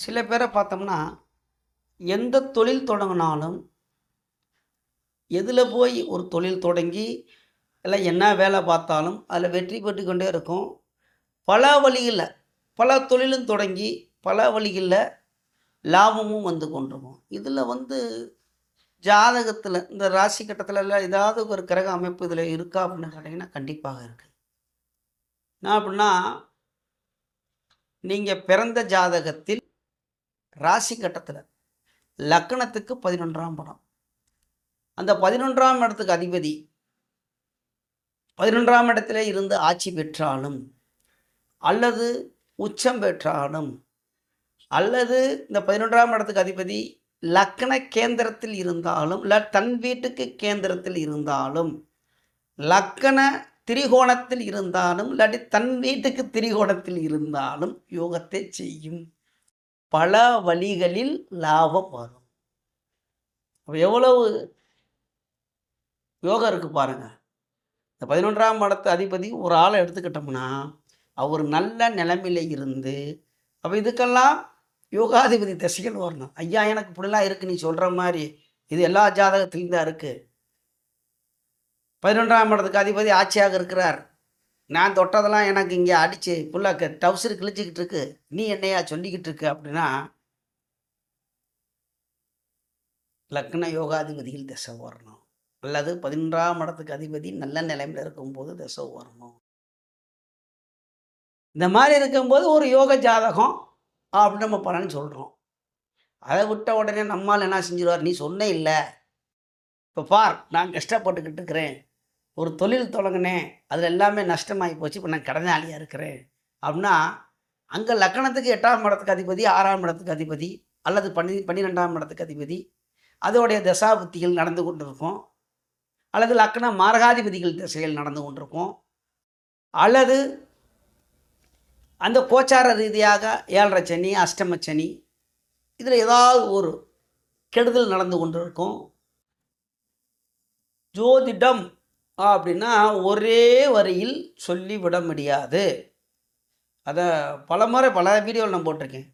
சில பேரை பார்த்தோம்னா, எந்த தொழில் தொடங்குனாலும், எதில போய் ஒரு தொழில் தொடங்கி, இல்ல என்ன வேலை பார்த்தாலும், அதில வெற்றி பெற்று கொண்டே இருக்கும். பல வழியில, பல தொழிலும் தொடங்கி, பல வழிகள்ல லாபமும் வந்து கொண்டிருக்கும். இதில வந்து ஜாதகத்தில, இந்த ராசி கட்டத்திலலாம் ஏதாவது ஒரு கிரக அமைப்பு இதில இருக்கா அப்படின்னு கேட்டீங்கன்னா, கண்டிப்பாக இருக்கு. என்ன அப்படின்னா, நீங்க பிறந்த ஜாதகத்தில் ராசி கட்டத்தில, லக்னத்துக்கு 11ஆம் இடம். அந்த 11ஆம் இடத்துக்கு அதிபதி 11ஆம் இடத்திலே இருந்து ஆட்சி பெற்றாலும், அல்லது உச்சம் பெற்றாலும், அல்லது இந்த 11ஆம் இடத்துக்கு அதிபதி லக்ன கேந்திரத்தில் இருந்தாலும், இல்ல தன் வீட்டுக்கு கேந்திரத்தில் இருந்தாலும், லக்ன திரிகோணத்தில் இருந்தாலும், இல்லாட்டி தன் வீட்டுக்கு திரிகோணத்தில் இருந்தாலும் யோகத்தை செய்யும். பல வழிகளில் லாபம் வரும். அப்ப எவ்வளவு யோகம் இருக்கு பாருங்க. இந்த 11ஆம் இடத்து அதிபதி ஒரு ஆளை எடுத்துக்கிட்டோம்னா, அவர் நல்ல நிலைமையில இருந்து, அப்போ இதுக்கெல்லாம் யோகாதிபதி திசைகள் வரணும். ஐயா எனக்கு இப்படிலாம் இருக்குது நீ சொல்கிற மாதிரி, இது எல்லா ஜாதகத்திலும் தான் இருக்குது. 11ஆம் இடத்துக்கு அதிபதி ஆட்சியாக இருக்கிறார். நான் தொட்டதெல்லாம் எனக்கு இங்கே அடித்து புல்லாக்க டவுசர் கிழிச்சிக்கிட்டு இருக்கு, நீ என்னையா சொல்லிக்கிட்டு இருக்கு அப்படின்னா, லக்ன யோகாதிபதியில் திசை வரணும். அல்லது 11ஆம் இடத்துக்கு அதிபதி நல்ல நிலைமையில் இருக்கும்போது திசை வரணும். இந்த மாதிரி இருக்கும்போது ஒரு யோக ஜாதகம் அப்படின்னு நம்ம பலன் சொல்கிறோம். அதை விட்ட உடனே நம்மால் என்ன செஞ்சிருவார், நீ சொன்னே இல்லை, இப்போ பார் நான் கஷ்டப்பட்டுக்கிட்டு இருக்கிறேன், ஒரு தொழில் தொடங்கினேன், அதில் எல்லாமே நஷ்டமாகி போச்சு, இப்போ நான் கடனாளியாக இருக்கிறேன் அப்படின்னா, அங்கே லக்கணத்துக்கு 8ஆம் இடத்துக்கு அதிபதி 6ஆம் இடத்துக்கு அதிபதி அல்லது 12ஆம் இடத்துக்கு அதிபதி அதோடைய தசாபுத்திகள் நடந்து கொண்டிருக்கும், அல்லது லக்கண மாரகாதிபதிகள் திசைகள் நடந்து கொண்டிருக்கும், அல்லது அந்த கோச்சார ரீதியாக 7.5 சனி, அஷ்டம சனி, இதில் ஏதாவது ஒரு கெடுதல் நடந்து கொண்டிருக்கும். ஜோதிடம் அப்படின்னா ஒரே வரியில் சொல்லிவிட முடியாது. அதை பலமுறை பல வீடியோவில் நான் போட்டிருக்கேன்.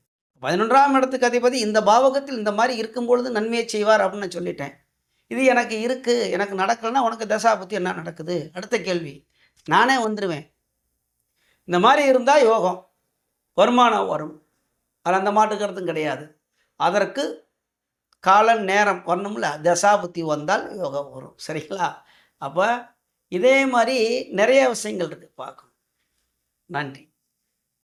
11ஆம் இடத்துக்கு அதிபதி இந்த பாவகத்தில் இந்த மாதிரி இருக்கும்பொழுது நன்மையை செய்வார் அப்படின்னு நான் சொல்லிட்டேன். இது எனக்கு இருக்குது, எனக்கு நடக்கலைன்னா உனக்கு தசாபுத்தி என்ன நடக்குது? அடுத்த கேள்வி. நானே வந்துடுவேன். இந்த மாதிரி இருந்தால் யோகம், வருமானம் வரும், அதில் அந்த மாட்டுக்கிறதும் கிடையாது. அதற்கு கால நேரம் வரணும்ல, தசாபுத்தி வந்தால் யோகம் வரும். சரிங்களா? அப்போ இதே மாதிரி நிறைய விஷயங்கள் இருக்குது பார்க்கணும். நன்றி.